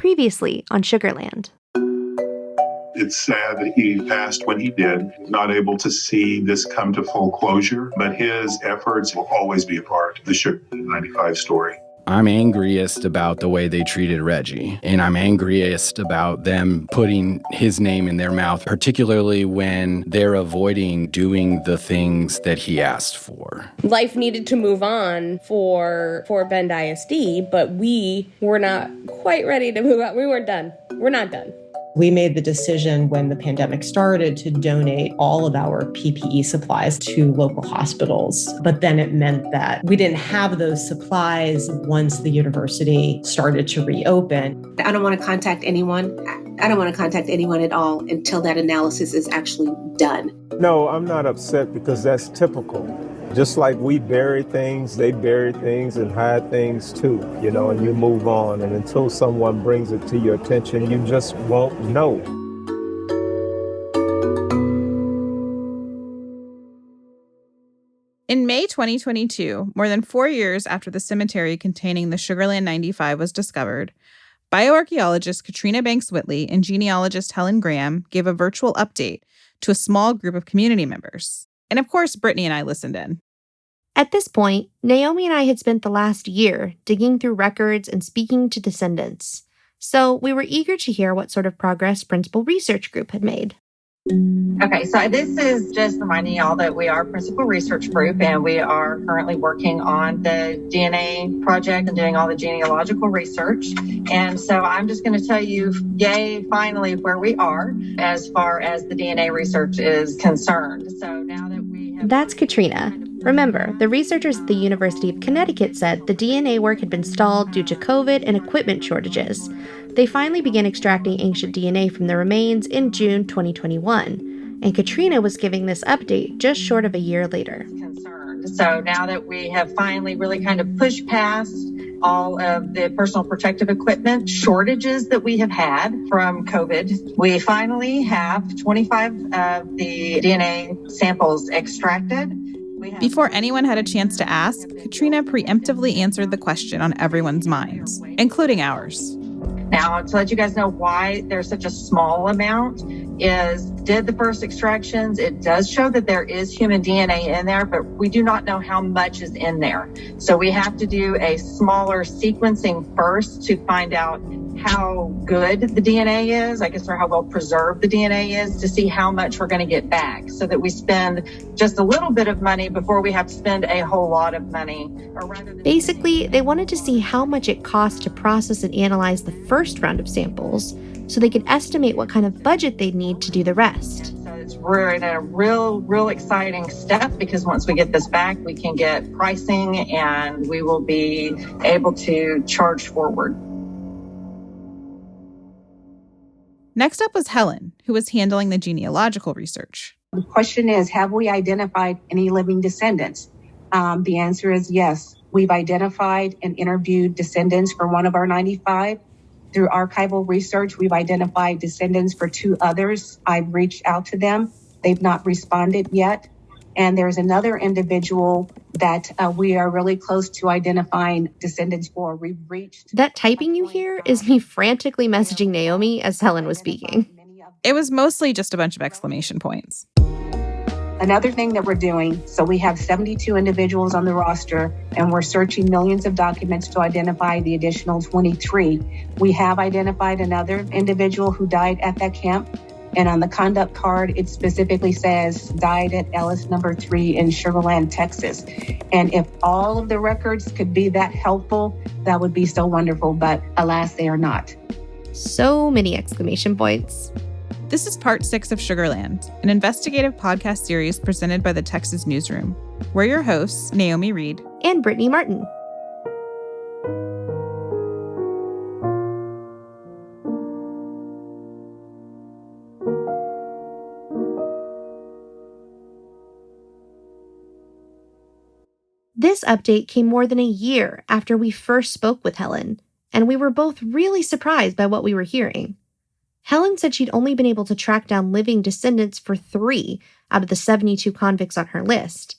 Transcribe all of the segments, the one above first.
previously on Sugarland. It's sad that he passed when he did, not able to see this come to full closure, but his efforts will always be a part of the Sugarland 95 story. I'm angriest about the way they treated Reggie, and I'm angriest about them putting his name in their mouth, particularly when they're avoiding doing the things that he asked for. Life needed to move on for Bend ISD, but we were not quite ready to move on. We weren't done. We're not done. We made the decision when the pandemic started to donate all of our PPE supplies to local hospitals. But then it meant that we didn't have those supplies once the university started to reopen. I don't want to contact anyone. I don't want to contact anyone at all until that analysis is actually done. No, I'm not upset because that's typical. Just like we bury things, they bury things and hide things too, and you move on. And until someone brings it to your attention, you just won't know. In May 2022, more than 4 years after the cemetery containing the Sugarland 95 was discovered, bioarchaeologist Katrina Banks-Whitley and genealogist Helen Graham gave a virtual update to a small group of community members. And of course, Brittany and I listened in. At this point, Naomi and I had spent the last year digging through records and speaking to descendants. So we were eager to hear what sort of progress Principal Research Group had made. Okay, so this is just reminding y'all that we are Principal Research Group and we are currently working on the DNA project and doing all the genealogical research. And so I'm just going to tell you, yay, finally, where we are as far as the DNA research is concerned. So now that we have... That's Katrina. Remember, the researchers at the University of Connecticut said the DNA work had been stalled due to COVID and equipment shortages. They finally began extracting ancient DNA from the remains in June 2021, and Katrina was giving this update just short of a year later. So now that we have finally really kind of pushed past all of the personal protective equipment shortages that we have had from COVID, we finally have 25 of the DNA samples extracted. Before anyone had a chance to ask, Katrina preemptively answered the question on everyone's minds, including ours. Now, to let you guys know why there's such a small amount is did the first extractions. It does show that there is human DNA in there, but we do not know how much is in there. So we have to do a smaller sequencing first to find out how good the DNA is, I guess, or how well preserved the DNA is to see how much we're going to get back so that we spend just a little bit of money before we have to spend a whole lot of money. Basically, they wanted to see how much it cost to process and analyze the first round of samples so they could estimate what kind of budget they'd need to do the rest. We're in a real exciting step because once we get this back, we can get pricing and we will be able to charge forward. Next up was Helen, who was handling the genealogical research. The question is, have we identified any living descendants? The answer is yes. We've identified and interviewed descendants for one of our 95. Through archival research, we've identified descendants for 2 others. I've reached out to them. They've not responded yet. And there's another individual that we are really close to identifying descendants for. We've reached... That typing you hear is me frantically messaging Naomi as Helen was speaking. It was mostly just a bunch of exclamation points. Another thing that we're doing, so we have 72 individuals on the roster, and we're searching millions of documents to identify the additional 23. We have identified another individual who died at that camp. And on the conduct card, it specifically says, died at Ellis number 3 in Sugarland, Texas. And if all of the records could be that helpful, that would be so wonderful. But alas, they are not. So many exclamation points. This is part 6 of Sugarland, an investigative podcast series presented by the Texas Newsroom. We're your hosts, Naomi Reed and Brittany Martin. This update came more than a year after we first spoke with Helen, and we were both really surprised by what we were hearing. Helen said she'd only been able to track down living descendants for 3 out of the 72 convicts on her list,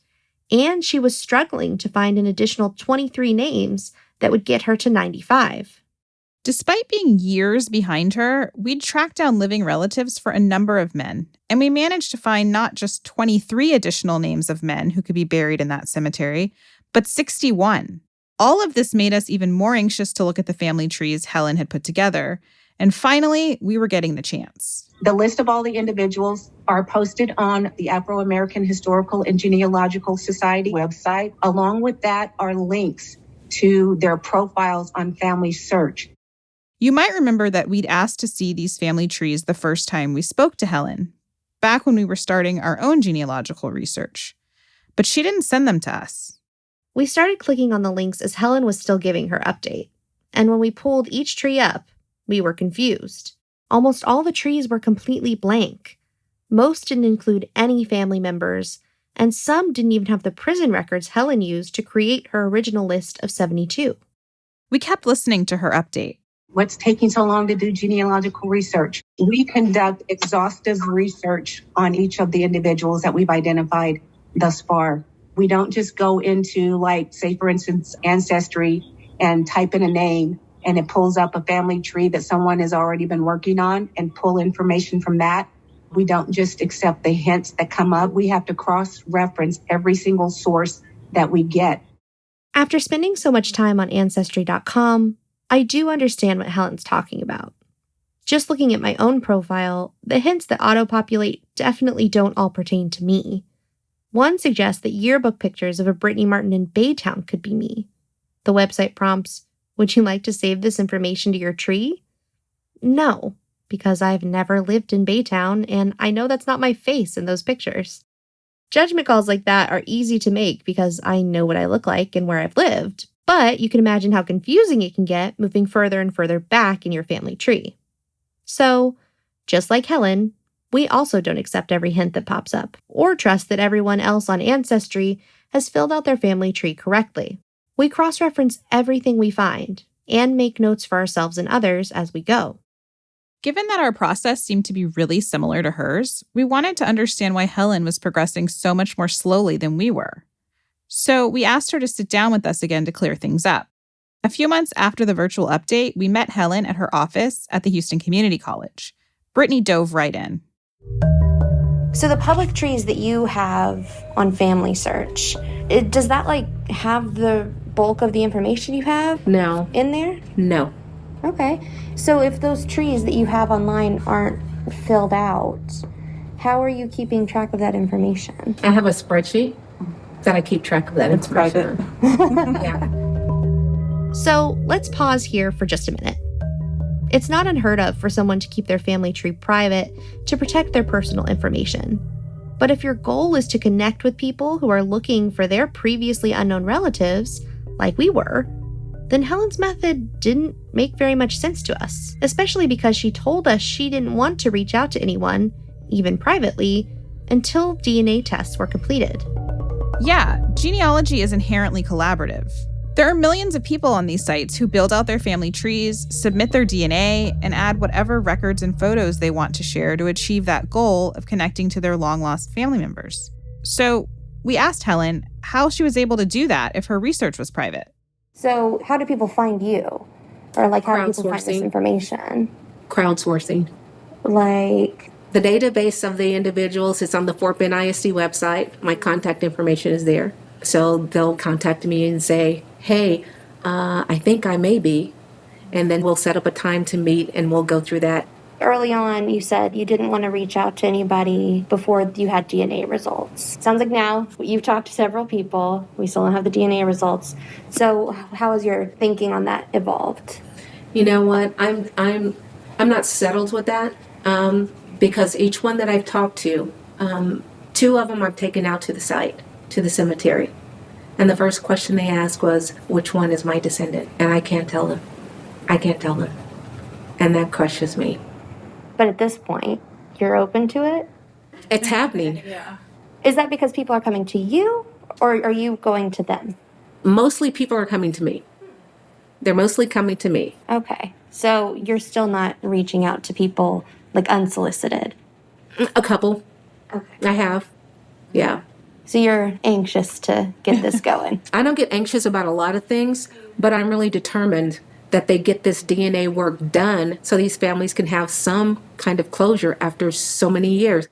and she was struggling to find an additional 23 names that would get her to 95. Despite being years behind her, we'd tracked down living relatives for a number of men, and we managed to find not just 23 additional names of men who could be buried in that cemetery, but 61. All of this made us even more anxious to look at the family trees Helen had put together, and finally, we were getting the chance. The list of all the individuals are posted on the Afro-American Historical and Genealogical Society website. Along with that are links to their profiles on Family Search. You might remember that we'd asked to see these family trees the first time we spoke to Helen, back when we were starting our own genealogical research. But she didn't send them to us. We started clicking on the links as Helen was still giving her update. And when we pulled each tree up, we were confused. Almost all the trees were completely blank. Most didn't include any family members, and some didn't even have the prison records Helen used to create her original list of 72. We kept listening to her update. What's taking so long to do genealogical research? We conduct exhaustive research on each of the individuals that we've identified thus far. We don't just go into, like, say, for instance, Ancestry and type in a name and it pulls up a family tree that someone has already been working on and pull information from that. We don't just accept the hints that come up. We have to cross-reference every single source that we get. After spending so much time on Ancestry.com, I do understand what Helen's talking about. Just looking at my own profile, the hints that auto-populate definitely don't all pertain to me. One suggests that yearbook pictures of a Brittany Martin in Baytown could be me. The website prompts, "Would you like to save this information to your tree?" No, because I've never lived in Baytown, and I know that's not my face in those pictures. Judgment calls like that are easy to make because I know what I look like and where I've lived, but you can imagine how confusing it can get moving further and further back in your family tree. So, just like Helen, we also don't accept every hint that pops up, or trust that everyone else on Ancestry has filled out their family tree correctly. We cross-reference everything we find, and make notes for ourselves and others as we go. Given that our process seemed to be really similar to hers, we wanted to understand why Helen was progressing so much more slowly than we were. So we asked her to sit down with us again to clear things up. A few months after the virtual update, we met Helen at her office at the Houston Community College. Brittany dove right in. So the public trees that you have on Family Search, does that have the bulk of the information you have? No. In there? No. Okay. So if those trees that you have online aren't filled out, how are you keeping track of that information? I have a spreadsheet that I keep track of that information. Yeah. So let's pause here for just a minute. It's not unheard of for someone to keep their family tree private to protect their personal information. But if your goal is to connect with people who are looking for their previously unknown relatives, like we were, then Helen's method didn't make very much sense to us, especially because she told us she didn't want to reach out to anyone, even privately, until DNA tests were completed. Yeah, genealogy is inherently collaborative. There are millions of people on these sites who build out their family trees, submit their DNA, and add whatever records and photos they want to share to achieve that goal of connecting to their long-lost family members. So we asked Helen how she was able to do that if her research was private. So how do people find you? Or how do people find this information? Crowdsourcing. The database of the individuals is on the Fort Bend ISD website. My contact information is there. So they'll contact me and say, hey, I think I may be. And then we'll set up a time to meet and we'll go through that. Early on, you said you didn't want to reach out to anybody before you had DNA results. Sounds like now you've talked to several people. We still don't have the DNA results. So how has your thinking on that evolved? You know what? I'm not settled with that because each one that I've talked to, two of them I've taken out to the site, to the cemetery. And the first question they asked was, which one is my descendant? And I can't tell them. And that crushes me. But at this point, you're open to it? It's happening. Yeah. Is that because people are coming to you, or are you going to them? Mostly people are coming to me. They're mostly coming to me. Okay. So you're still not reaching out to people, unsolicited? A couple. Okay. I have. Yeah. So you're anxious to get this going? I don't get anxious about a lot of things, but I'm really determined that they get this DNA work done so these families can have some kind of closure after so many years.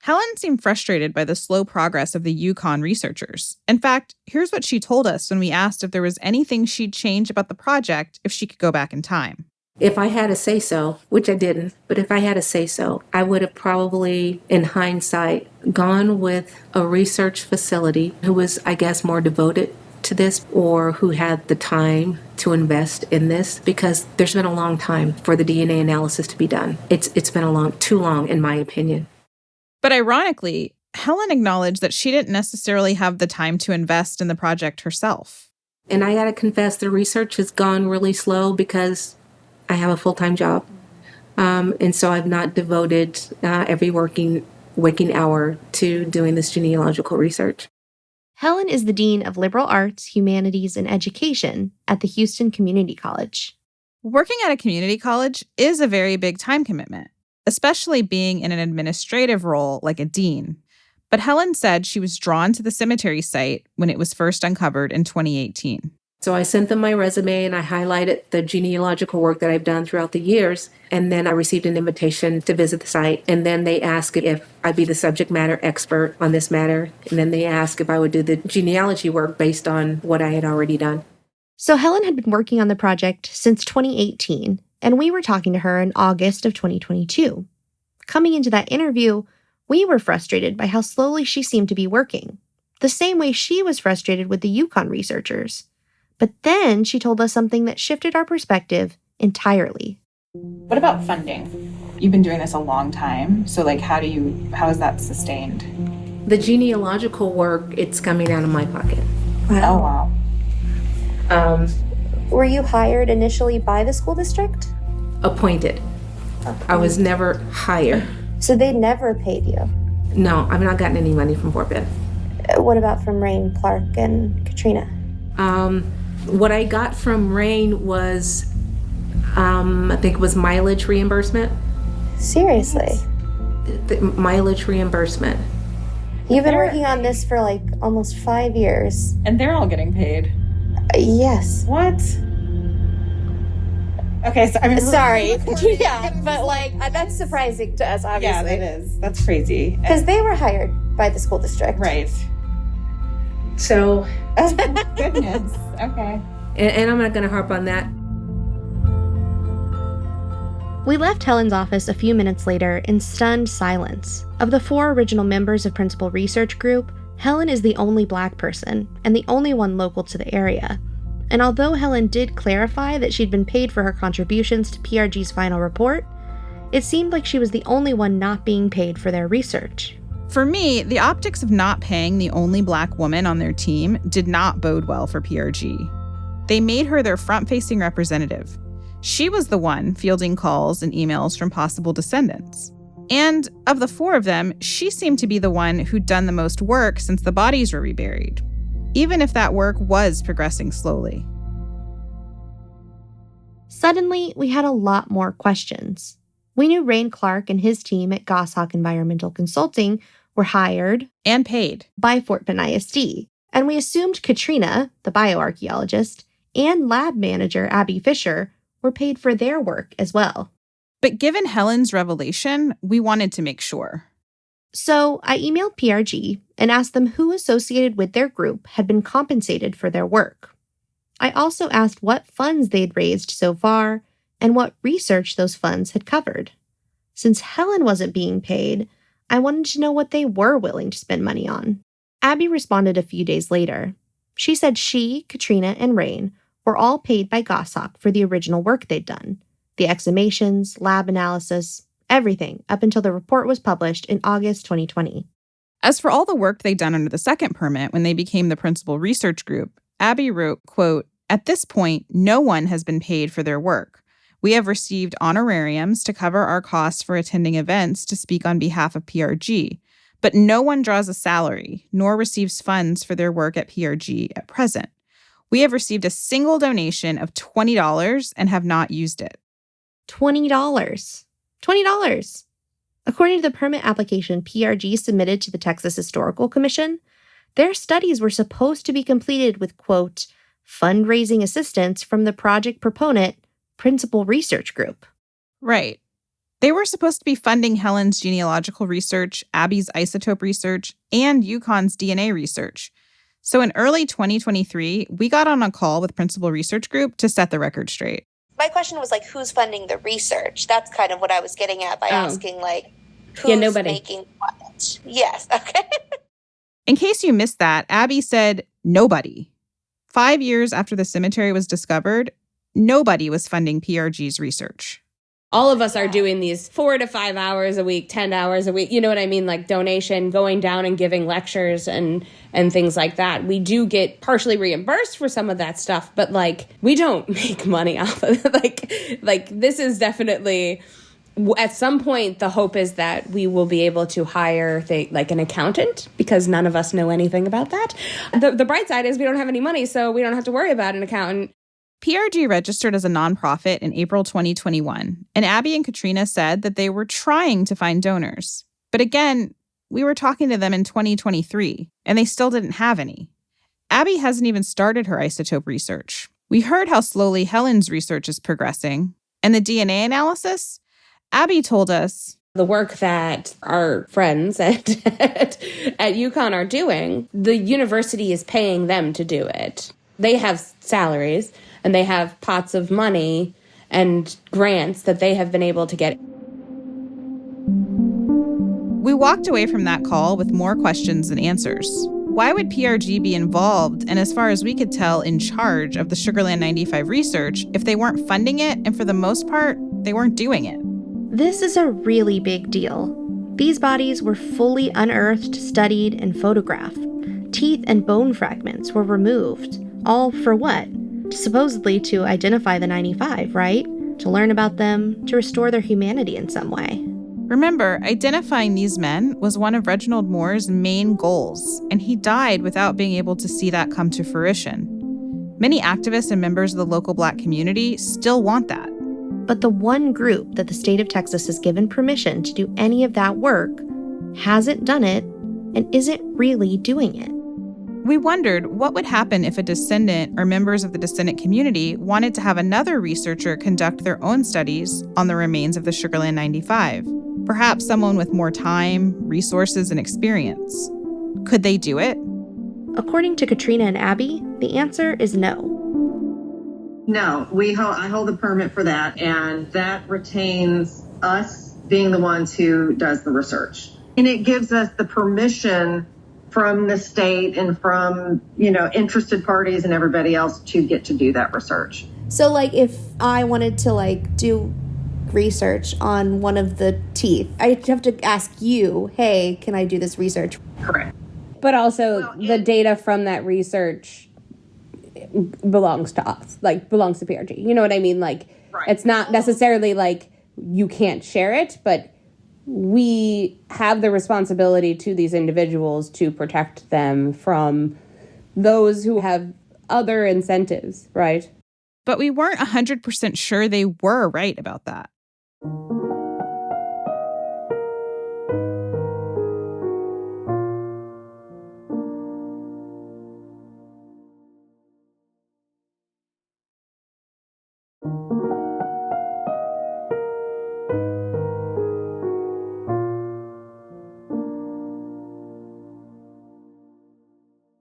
Helen seemed frustrated by the slow progress of the Yukon researchers. In fact, here's what she told us when we asked if there was anything she'd change about the project if she could go back in time. If I had a say-so, which I didn't, but if I had a say-so, I would have probably, in hindsight, gone with a research facility who was, I guess, more devoted to this or who had the time to invest in this, because there's been a long time for the DNA analysis to be done. It's been too long, in my opinion. But ironically, Helen acknowledged that she didn't necessarily have the time to invest in the project herself. And I gotta confess, the research has gone really slow because I have a full-time job. And so I've not devoted every waking hour to doing this genealogical research. Helen is the Dean of Liberal Arts, Humanities, and Education at the Houston Community College. Working at a community college is a very big time commitment, especially being in an administrative role like a dean. But Helen said she was drawn to the cemetery site when it was first uncovered in 2018. So I sent them my resume and I highlighted the genealogical work that I've done throughout the years. And then I received an invitation to visit the site. And then they asked if I'd be the subject matter expert on this matter. And then they asked if I would do the genealogy work based on what I had already done. So Helen had been working on the project since 2018, and we were talking to her in August of 2022. Coming into that interview, we were frustrated by how slowly she seemed to be working, the same way she was frustrated with the Yukon researchers. But then she told us something that shifted our perspective entirely. What about funding? You've been doing this a long time, so how is that sustained? The genealogical work, it's coming out of my pocket. Wow. Oh, wow. Were you hired initially by the school district? Appointed. I was never hired. So they never paid you? No, I've not gotten any money from Fort Bend. What about from Rain, Clark, and Katrina? What I got from Rain was, I think it was mileage reimbursement. Seriously? The mileage reimbursement. You've been working on this for almost 5 years. And they're all getting paid. Yes. What? Okay, so I'm sorry. Yeah, but that's surprising to us, obviously. Yeah, that is. That's crazy. Because they were hired by the school district. Right. So. Oh, my goodness. Okay. And I'm not going to harp on that. We left Helen's office a few minutes later in stunned silence. Of the 4 original members of Principal Research Group, Helen is the only Black person and the only one local to the area. And although Helen did clarify that she'd been paid for her contributions to PRG's final report, it seemed like she was the only one not being paid for their research. For me, the optics of not paying the only Black woman on their team did not bode well for PRG. They made her their front-facing representative. She was the one fielding calls and emails from possible descendants. And of the 4 of them, she seemed to be the one who'd done the most work since the bodies were reburied, even if that work was progressing slowly. Suddenly, we had a lot more questions. We knew Rain Clark and his team at Goshawk Environmental Consulting were hired and paid by Fort Bend ISD, and we assumed Katrina, the bioarchaeologist, and lab manager Abby Fisher were paid for their work as well. But given Helen's revelation, we wanted to make sure. So I emailed PRG and asked them who associated with their group had been compensated for their work. I also asked what funds they'd raised so far and what research those funds had covered. Since Helen wasn't being paid, I wanted to know what they were willing to spend money on. Abby responded a few days later. She said she, Katrina, and Rain were all paid by Goshawk for the original work they'd done. The exhumations, lab analysis, everything up until the report was published in August 2020. As for all the work they'd done under the second permit when they became the Principal Research Group, Abby wrote, quote, "At this point, no one has been paid for their work. We have received honorariums to cover our costs for attending events to speak on behalf of PRG, but no one draws a salary nor receives funds for their work at PRG at present. We have received a single donation of $20 and have not used it." $20. $20. According to the permit application PRG submitted to the Texas Historical Commission, their studies were supposed to be completed with, quote, fundraising assistance from the project proponent, Principal Research Group. Right. They were supposed to be funding Helen's genealogical research, Abby's isotope research, and Yukon's DNA research. So in early 2023, we got on a call with Principal Research Group to set the record straight. My question was who's funding the research? That's kind of what I was getting at by asking who's making what? Yes, okay. In case you missed that, Abby said nobody. 5 years after the cemetery was discovered, nobody was funding PRG's research. All of us are doing these 4 to 5 hours a week, 10 hours a week. You know what I mean? Donation, going down and giving lectures and things like that. We do get partially reimbursed for some of that stuff, but we don't make money off of it. This is definitely, at some point, the hope is that we will be able to hire an accountant, because none of us know anything about that. The bright side is we don't have any money, so we don't have to worry about an accountant. PRG registered as a nonprofit in April 2021, and Abby and Katrina said that they were trying to find donors. But again, we were talking to them in 2023, and they still didn't have any. Abby hasn't even started her isotope research. We heard how slowly Helen's research is progressing. And the DNA analysis? Abby told us, the work that our friends at UConn are doing, the university is paying them to do it. They have salaries, and they have pots of money and grants that they have been able to get. We walked away from that call with more questions than answers. Why would PRG be involved, and as far as we could tell, in charge of the Sugarland 95 research, if they weren't funding it, and for the most part, they weren't doing it? This is a really big deal. These bodies were fully unearthed, studied, and photographed. Teeth and bone fragments were removed. All for what? Supposedly to identify the 95, right? To learn about them, to restore their humanity in some way. Remember, identifying these men was one of Reginald Moore's main goals, and he died without being able to see that come to fruition. Many activists and members of the local Black community still want that. But the one group that the state of Texas has given permission to do any of that work hasn't done it and isn't really doing it. We wondered what would happen if a descendant or members of the descendant community wanted to have another researcher conduct their own studies on the remains of the Sugarland 95. Perhaps someone with more time, resources, and experience. Could they do it? According to Katrina and Abby, the answer is no. No, I hold the permit for that, and that retains us being the ones who does the research. And it gives us the permission from the state and from, interested parties and everybody else to get to do that research. So, if I wanted to, do research on one of the teeth, I'd have to ask you, hey, can I do this research? Correct. But also, the data from that research belongs to us, belongs to PRG. You know what I mean? Right. It's not necessarily you can't share it, but we have the responsibility to these individuals to protect them from those who have other incentives, right? But we weren't 100% sure they were right about that.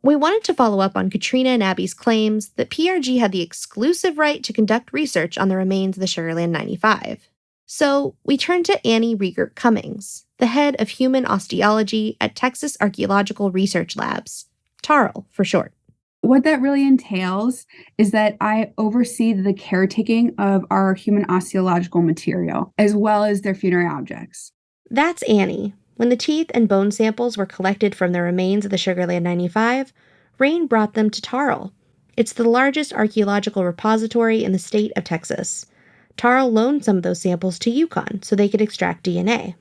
We wanted to follow up on Katrina and Abby's claims that PRG had the exclusive right to conduct research on the remains of the Sugarland 95. So we turned to Annie Riegert Cummings, the head of human osteology at Texas Archaeological Research Labs, TARL for short. What that really entails is that I oversee the caretaking of our human osteological material, as well as their funerary objects. That's Annie. When the teeth and bone samples were collected from the remains of the Sugarland 95, Rain brought them to TARL. It's the largest archaeological repository in the state of Texas. TARL loaned some of those samples to UConn so they could extract DNA.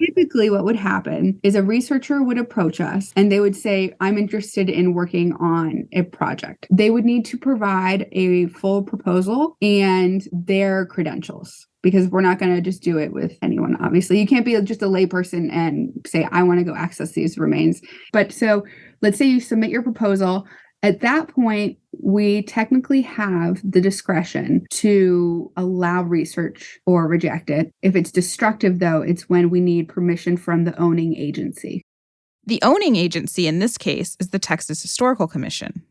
Typically, what would happen is a researcher would approach us and they would say, I'm interested in working on a project. They would need to provide a full proposal and their credentials, because we're not going to just do it with anyone, obviously. You can't be just a layperson and say, I want to go access these remains. But so let's say you submit your proposal. At that point, we technically have the discretion to allow research or reject it. If it's destructive, though, it's when we need permission from the owning agency. The owning agency in this case is the Texas Historical Commission.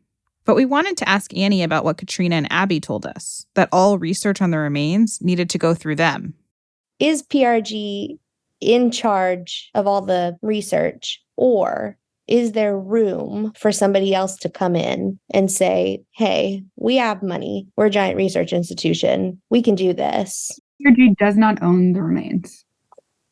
But we wanted to ask Annie about what Katrina and Abby told us, that all research on the remains needed to go through them. Is PRG in charge of all the research, or is there room for somebody else to come in and say, hey, we have money. We're a giant research institution. We can do this. PRG does not own the remains.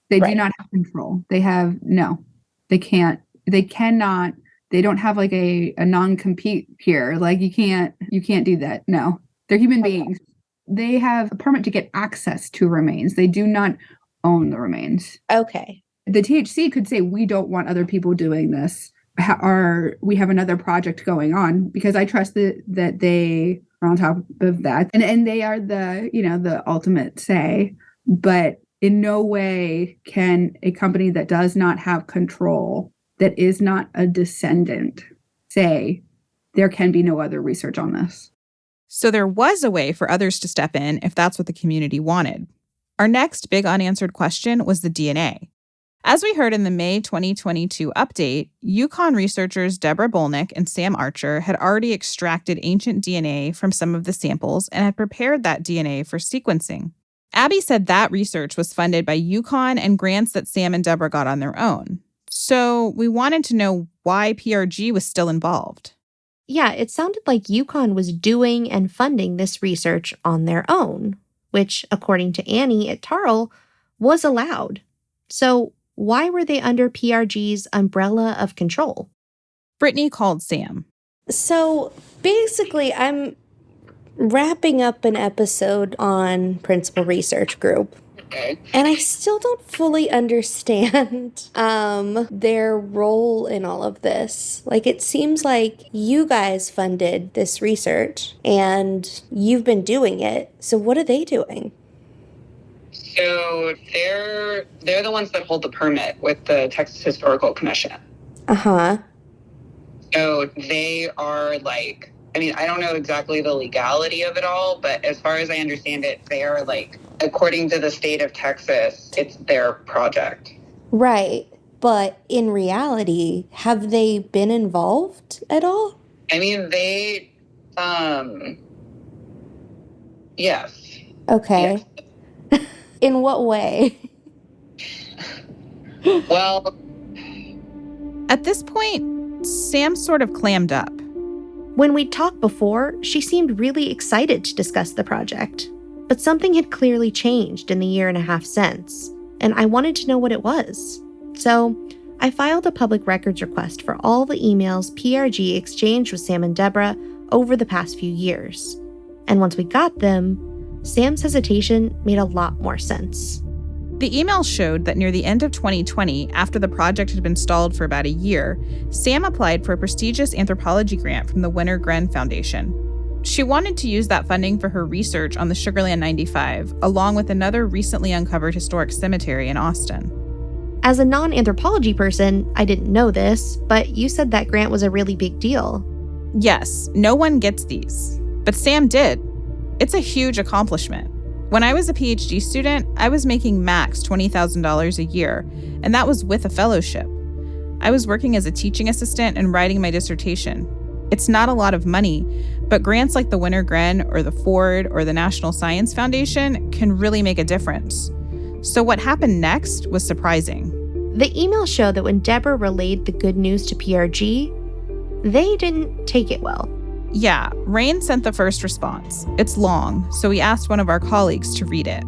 They do not have control. They can't. They cannot. They don't have like a non-compete here. Like you can't do that. No, they're human beings. They have a permit to get access to remains. They do not own the remains. Okay. The THC could say, we don't want other people doing this, or we have another project going on, because I trust that they are on top of that. And they are the ultimate say, but in no way can a company that does not have control, that is not a descendant, say there can be no other research on this. So there was a way for others to step in if that's what the community wanted. Our next big unanswered question was the DNA. As we heard in the May 2022 update, UConn researchers Deborah Bolnick and Sam Archer had already extracted ancient DNA from some of the samples and had prepared that DNA for sequencing. Abby said that research was funded by UConn and grants that Sam and Deborah got on their own. So we wanted to know why PRG was still involved. Yeah, it sounded like UConn was doing and funding this research on their own, which, according to Annie at Tarl, was allowed. So why were they under PRG's umbrella of control? Brittany called Sam. So basically, I'm wrapping up an episode on Principal Research Group. Okay. And I still don't fully understand their role in all of this. Like, it seems like you guys funded this research and you've been doing it. So what are they doing? So they're the ones that hold the permit with the Texas Historical Commission. Uh-huh. So they are like, I mean, I don't know exactly the legality of it all, but as far as I understand it, they are like, according to the state of Texas, it's their project. Right. But in reality, have they been involved at all? I mean, they, yes. Okay. Yes. In what way? Well, at this point, Sam sort of clammed up. When we'd talked before, she seemed really excited to discuss the project. But something had clearly changed in the year and a half since, and I wanted to know what it was. So I filed a public records request for all the emails PRG exchanged with Sam and Deborah over the past few years. And once we got them, Sam's hesitation made a lot more sense. The emails showed that near the end of 2020, after the project had been stalled for about a year, Sam applied for a prestigious anthropology grant from the Winter Gren Foundation. She wanted to use that funding for her research on the Sugarland 95, along with another recently uncovered historic cemetery in Austin. As a non-anthropology person, I didn't know this, but you said that grant was a really big deal. Yes, no one gets these, but Sam did. It's a huge accomplishment. When I was a PhD student, I was making max $20,000 a year, and that was with a fellowship. I was working as a teaching assistant and writing my dissertation. It's not a lot of money, but grants like the Winter Gren or the Ford or the National Science Foundation can really make a difference. So what happened next was surprising. The emails show that when Deborah relayed the good news to PRG, they didn't take it well. Yeah, Rain sent the first response. It's long, so we asked one of our colleagues to read it.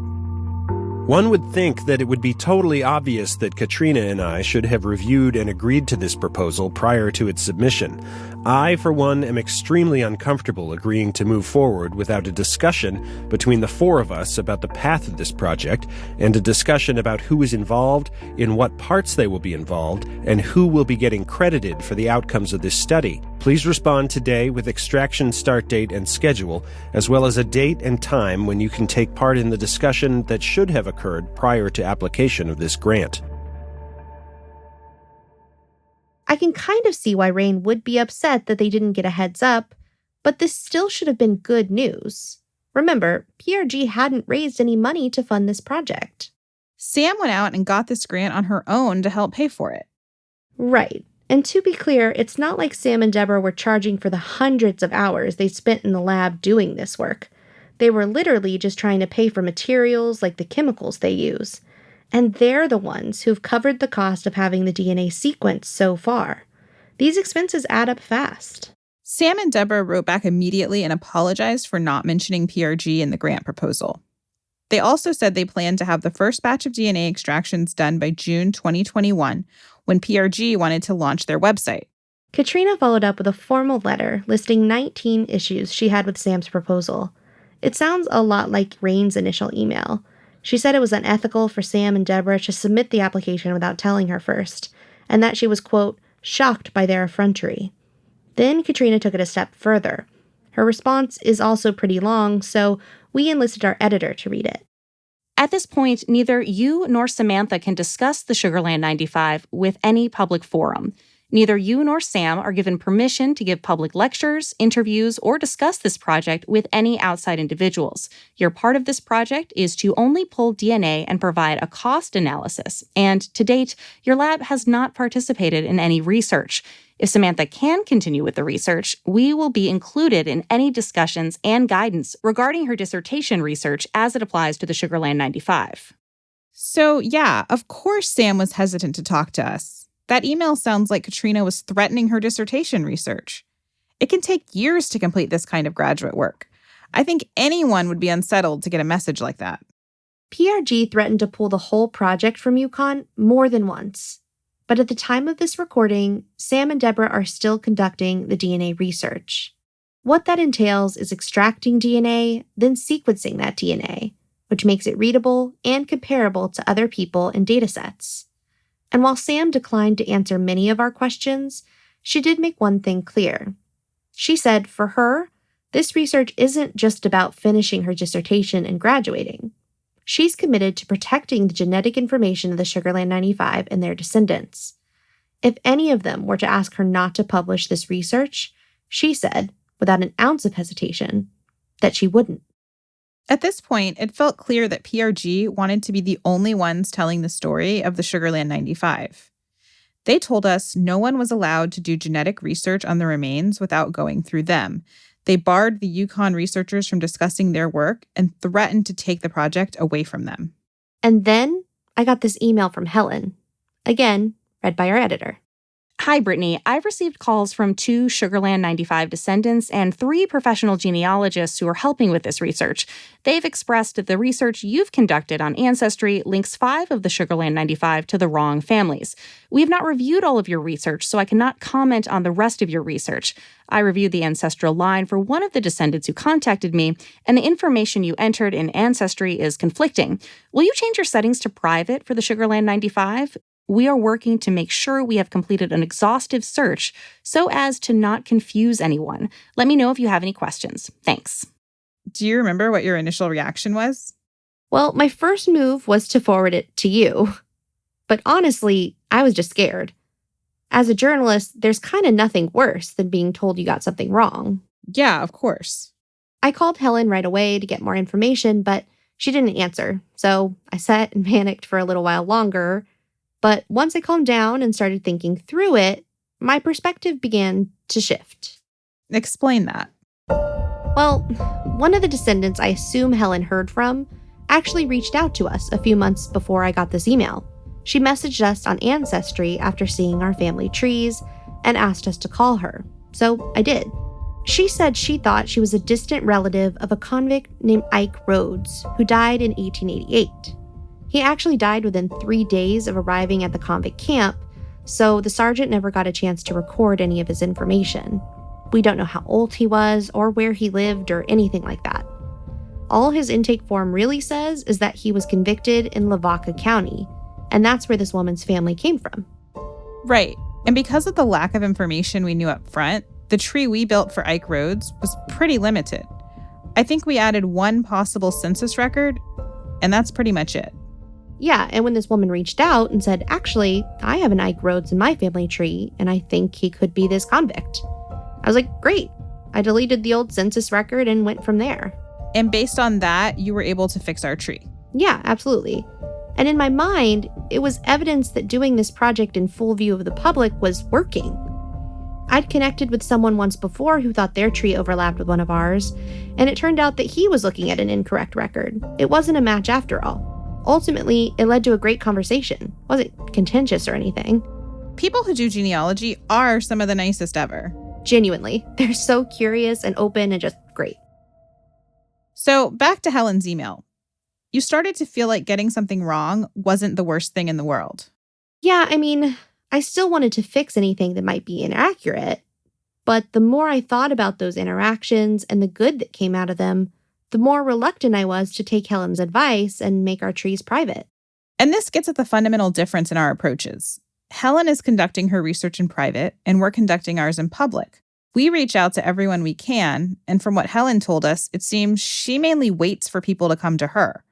One would think that it would be totally obvious that Katrina and I should have reviewed and agreed to this proposal prior to its submission. I, for one, am extremely uncomfortable agreeing to move forward without a discussion between the four of us about the path of this project and a discussion about who is involved, in what parts they will be involved, and who will be getting credited for the outcomes of this study. Please respond today with extraction start date and schedule, as well as a date and time when you can take part in the discussion that should have occurred prior to application of this grant. I can kind of see why Rain would be upset that they didn't get a heads up, but this still should have been good news. Remember, PRG hadn't raised any money to fund this project. Sam went out and got this grant on her own to help pay for it. Right. And to be clear, it's not like Sam and Deborah were charging for the hundreds of hours they spent in the lab doing this work. They were literally just trying to pay for materials like the chemicals they use. And they're the ones who've covered the cost of having the DNA sequenced so far. These expenses add up fast. Sam and Deborah wrote back immediately and apologized for not mentioning PRG in the grant proposal. They also said they planned to have the first batch of DNA extractions done by June 2021, when PRG wanted to launch their website. Katrina followed up with a formal letter listing 19 issues she had with Sam's proposal. It sounds a lot like Rain's initial email. She said it was unethical for Sam and Deborah to submit the application without telling her first, and that she was, quote, shocked by their effrontery. Then Katrina took it a step further. Her response is also pretty long, so we enlisted our editor to read it. At this point, neither you nor Samantha can discuss the Sugarland 95 with any public forum. Neither you nor Sam are given permission to give public lectures, interviews, or discuss this project with any outside individuals. Your part of this project is to only pull DNA and provide a cost analysis, and to date, your lab has not participated in any research. If Samantha can continue with the research, we will be included in any discussions and guidance regarding her dissertation research as it applies to the Sugarland 95. So, yeah, of course Sam was hesitant to talk to us. That email sounds like Katrina was threatening her dissertation research. It can take years to complete this kind of graduate work. I think anyone would be unsettled to get a message like that. PRG threatened to pull the whole project from UConn more than once. But at the time of this recording, Sam and Deborah are still conducting the DNA research. What that entails is extracting DNA, then sequencing that DNA, which makes it readable and comparable to other people and datasets. And while Sam declined to answer many of our questions, she did make one thing clear. She said for her, this research isn't just about finishing her dissertation and graduating. She's committed to protecting the genetic information of the Sugarland 95 and their descendants. If any of them were to ask her not to publish this research, she said, without an ounce of hesitation, that she wouldn't. At this point, it felt clear that PRG wanted to be the only ones telling the story of the Sugarland 95. They told us no one was allowed to do genetic research on the remains without going through them. They barred the UConn researchers from discussing their work and threatened to take the project away from them. And then I got this email from Helen, again, read by our editor. Hi, Brittany. I've received calls from 2 Sugarland 95 descendants and 3 professional genealogists who are helping with this research. They've expressed that the research you've conducted on Ancestry links 5 of the Sugarland 95 to the wrong families. We have not reviewed all of your research, so I cannot comment on the rest of your research. I reviewed the ancestral line for one of the descendants who contacted me, and the information you entered in Ancestry is conflicting. Will you change your settings to private for the Sugarland 95? We are working to make sure we have completed an exhaustive search so as to not confuse anyone. Let me know if you have any questions. Thanks. Do you remember what your initial reaction was? Well, my first move was to forward it to you. But honestly, I was just scared. As a journalist, there's kind of nothing worse than being told you got something wrong. Yeah, of course. I called Helen right away to get more information, but she didn't answer. So I sat and panicked for a little while longer. But once I calmed down and started thinking through it, my perspective began to shift. Explain that. Well, one of the descendants I assume Helen heard from actually reached out to us a few months before I got this email. She messaged us on Ancestry after seeing our family trees and asked us to call her. So I did. She said she thought she was a distant relative of a convict named Ike Rhodes, who died in 1888. He actually died within 3 days of arriving at the convict camp, so the sergeant never got a chance to record any of his information. We don't know how old he was or where he lived or anything like that. All his intake form really says is that he was convicted in Lavaca County, and that's where this woman's family came from. Right. And because of the lack of information we knew up front, the tree we built for Ike Rhodes was pretty limited. I think we added one possible census record, and that's pretty much it. Yeah, and when this woman reached out and said, actually, I have an Ike Rhodes in my family tree, and I think he could be this convict. I was like, great. I deleted the old census record and went from there. And based on that, you were able to fix our tree. Yeah, absolutely. And in my mind, it was evidence that doing this project in full view of the public was working. I'd connected with someone once before who thought their tree overlapped with one of ours, and it turned out that he was looking at an incorrect record. It wasn't a match after all. Ultimately, it led to a great conversation. It wasn't contentious or anything. People who do genealogy are some of the nicest ever. Genuinely. They're so curious and open and just great. So back to Helen's email. You started to feel like getting something wrong wasn't the worst thing in the world. Yeah, I mean, I still wanted to fix anything that might be inaccurate. But the more I thought about those interactions and the good that came out of them, the more reluctant I was to take Helen's advice and make our trees private. And this gets at the fundamental difference in our approaches. Helen is conducting her research in private, and we're conducting ours in public. We reach out to everyone we can, and from what Helen told us, it seems she mainly waits for people to come to her.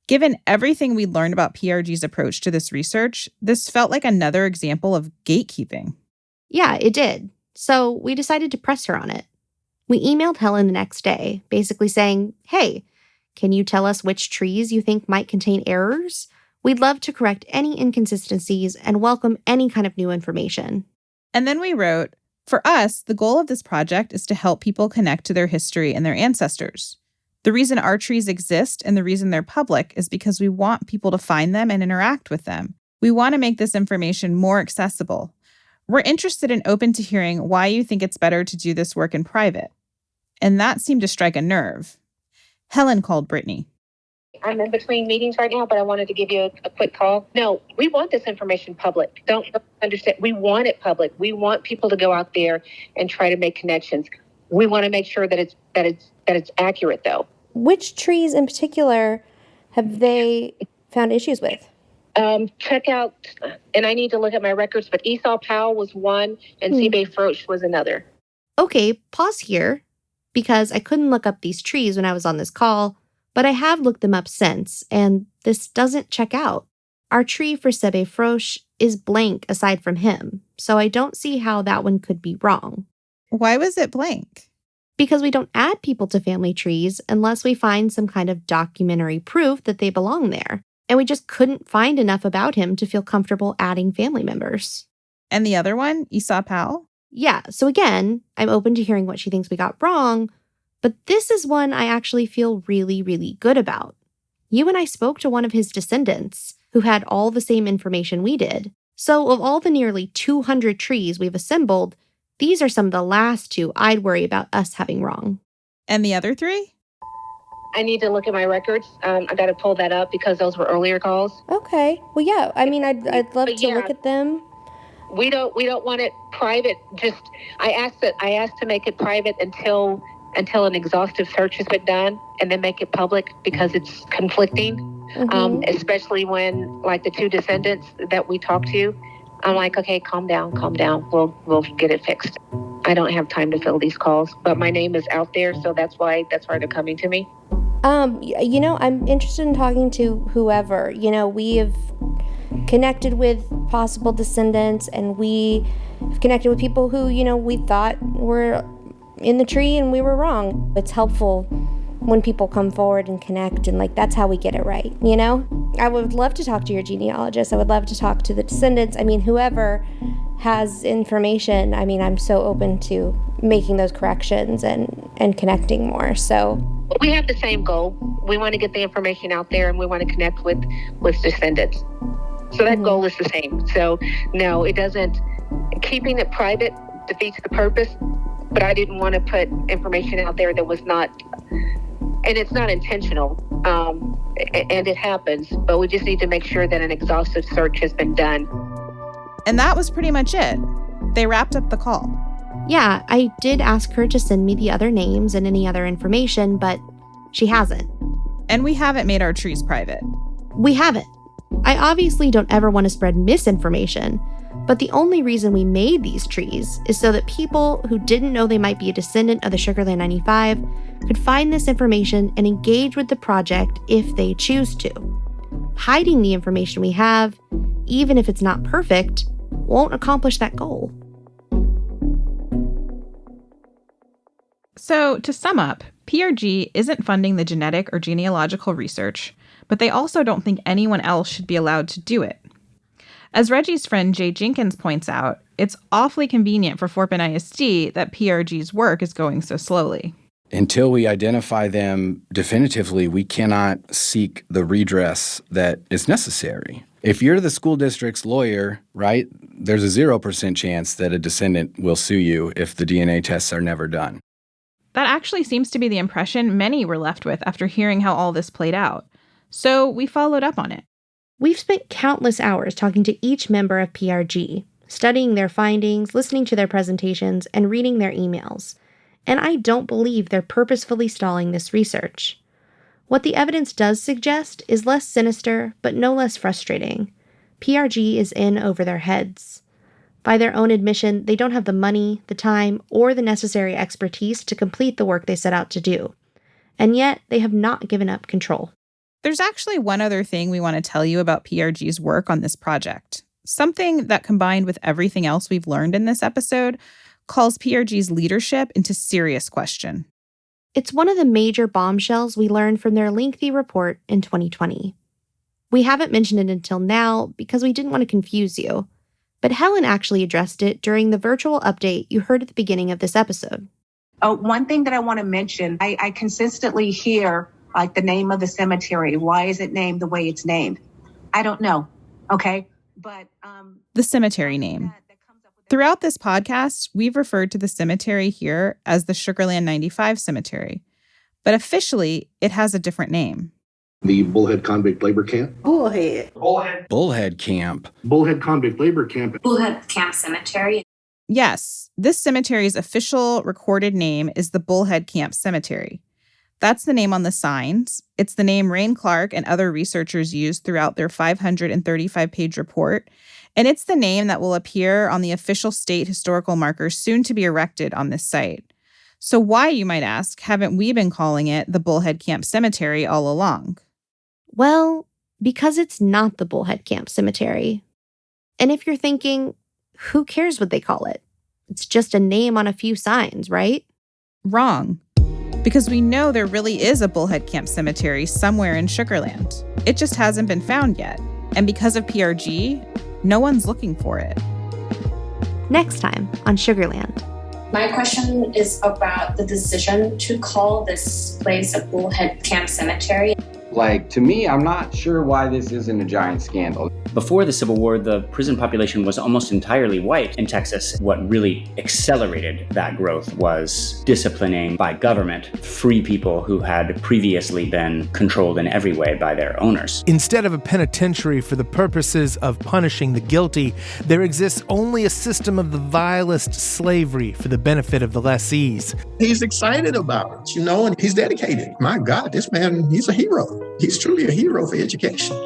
Given everything we learned about PRG's approach to this research, this felt like another example of gatekeeping. Yeah, it did. So we decided to press her on it. We emailed Helen the next day, basically saying, hey, can you tell us which trees you think might contain errors? We'd love to correct any inconsistencies and welcome any kind of new information. And then we wrote, for us, the goal of this project is to help people connect to their history and their ancestors. The reason our trees exist and the reason they're public is because we want people to find them and interact with them. We want to make this information more accessible. We're interested and open to hearing why you think it's better to do this work in private. And that seemed to strike a nerve. Helen called Brittany. I'm in between meetings right now, but I wanted to give you a quick call. No, we want this information public. Don't understand. We want it public. We want people to go out there and try to make connections. We want to make sure that it's accurate, though. Which trees in particular have they found issues with? Check out, and I need to look at my records, but Esau Powell was one and cede Frosch was another. Okay, pause here, because I couldn't look up these trees when I was on this call, but I have looked them up since, and this doesn't check out. Our tree for cede Frosch is blank aside from him, so I don't see how that one could be wrong. Why was it blank? Because we don't add people to family trees unless we find some kind of documentary proof that they belong there. And we just couldn't find enough about him to feel comfortable adding family members. And the other one, Esau Powell? Yeah, so again, I'm open to hearing what she thinks we got wrong, but this is one I actually feel really, really good about. You and I spoke to one of his descendants who had all the same information we did. So of all the nearly 200 trees we've assembled, these are some of the last two I'd worry about us having wrong. And the other three? I need to look at my records. I got to pull that up because those were earlier calls. Okay. Well, yeah. I mean, I'd love to look at them. We don't want it private. Just I asked to make it private until an exhaustive search has been done, and then make it public because it's conflicting. Especially when, like, the two descendants that we talked to, I'm like, okay, calm down. We'll get it fixed. I don't have time to fill these calls, but my name is out there, so that's why they're coming to me. I'm interested in talking to whoever. We have connected with possible descendants, and we have connected with people who, we thought were in the tree and we were wrong. It's helpful when people come forward and connect, and that's how we get it right, I would love to talk to your genealogist. I would love to talk to the descendants. I mean, whoever has information, I'm so open to making those corrections and connecting more, so... We have the same goal. We want to get the information out there, and we want to connect with descendants. So that goal is the same. So no, it doesn't. Keeping it private defeats the purpose, but I didn't want to put information out there that was not, and it's not intentional, and it happens, but we just need to make sure that an exhaustive search has been done. And that was pretty much it. They wrapped up the call. Yeah, I did ask her to send me the other names and any other information, but she hasn't. And we haven't made our trees private. We haven't. I obviously don't ever want to spread misinformation, but the only reason we made these trees is so that people who didn't know they might be a descendant of the Sugarland 95 could find this information and engage with the project if they choose to. Hiding the information we have, even if it's not perfect, won't accomplish that goal. So, to sum up, PRG isn't funding the genetic or genealogical research, but they also don't think anyone else should be allowed to do it. As Reggie's friend Jay Jenkins points out, it's awfully convenient for Forpin ISD that PRG's work is going so slowly. Until we identify them definitively, we cannot seek the redress that is necessary. If you're the school district's lawyer, right, there's a 0% chance that a descendant will sue you if the DNA tests are never done. That actually seems to be the impression many were left with after hearing how all this played out. So we followed up on it. We've spent countless hours talking to each member of PRG, studying their findings, listening to their presentations, and reading their emails. And I don't believe they're purposefully stalling this research. What the evidence does suggest is less sinister, but no less frustrating. PRG is in over their heads. By their own admission, they don't have the money, the time, or the necessary expertise to complete the work they set out to do. And yet, they have not given up control. There's actually one other thing we want to tell you about PRG's work on this project. Something that, combined with everything else we've learned in this episode, calls PRG's leadership into serious question. It's one of the major bombshells we learned from their lengthy report in 2020. We haven't mentioned it until now because we didn't want to confuse you, but Helen actually addressed it during the virtual update you heard at the beginning of this episode. One thing that I want to mention, I consistently hear like the name of the cemetery. Why is it named the way it's named? I don't know. Okay. But the cemetery name. Throughout this podcast, we've referred to the cemetery here as the Sugarland 95 Cemetery, but officially it has a different name. The Bullhead Convict Labor Camp. Bullhead Camp. Bullhead Convict Labor Camp. Bullhead Camp Cemetery. Yes, this cemetery's official recorded name is the Bullhead Camp Cemetery. That's the name on the signs. It's the name Rain Clark and other researchers used throughout their 535-page report, and it's the name that will appear on the official state historical markers soon to be erected on this site. So why, you might ask, haven't we been calling it the Bullhead Camp Cemetery all along? Well, because it's not the Bullhead Camp Cemetery. And if you're thinking, who cares what they call it? It's just a name on a few signs, right? Wrong. Because we know there really is a Bullhead Camp Cemetery somewhere in Sugarland. It just hasn't been found yet. And because of PRG, no one's looking for it. Next time on Sugarland. My question is about the decision to call this place a Bullhead Camp Cemetery. Like, to me, I'm not sure why this isn't a giant scandal. Before the Civil War, the prison population was almost entirely white in Texas. What really accelerated that growth was disciplining by government free people who had previously been controlled in every way by their owners. Instead of a penitentiary for the purposes of punishing the guilty, there exists only a system of the vilest slavery for the benefit of the lessees. He's excited about it, and he's dedicated. My God, this man, he's a hero. He's truly a hero for education.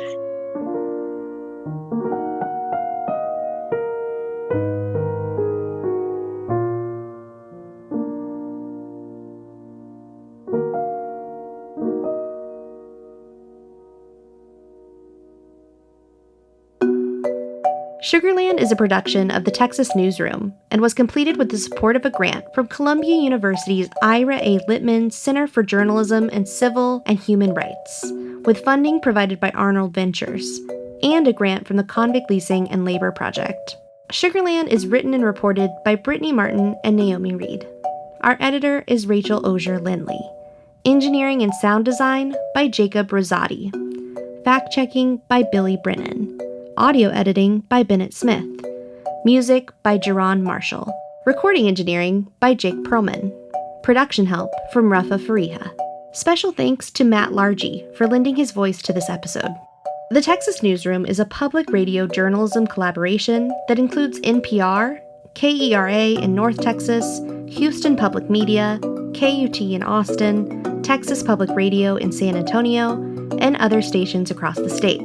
Sugarland is a production of the Texas Newsroom and was completed with the support of a grant from Columbia University's Ira A. Littman Center for Journalism and Civil and Human Rights, with funding provided by Arnold Ventures, and a grant from the Convict Leasing and Labor Project. Sugarland is written and reported by Brittany Martin and Naomi Reed. Our editor is Rachel Osier Lindley. Engineering and sound design by Jacob Rosati. Fact-checking by Billy Brennan. Audio editing by Bennett Smith. Music by Jerron Marshall. Recording engineering by Jake Perlman. Production help from Rafa Fariha. Special thanks to Matt Largy for lending his voice to this episode. The Texas Newsroom is a public radio journalism collaboration that includes NPR, KERA in North Texas, Houston Public Media, KUT in Austin, Texas Public Radio in San Antonio, and other stations across the state.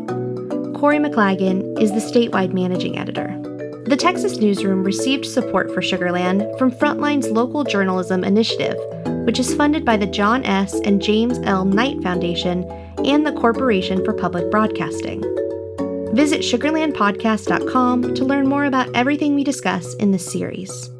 Corey McLagan is the statewide managing editor. The Texas Newsroom received support for Sugarland from Frontline's local journalism initiative, which is funded by the John S. and James L. Knight Foundation and the Corporation for Public Broadcasting. Visit sugarlandpodcast.com to learn more about everything we discuss in this series.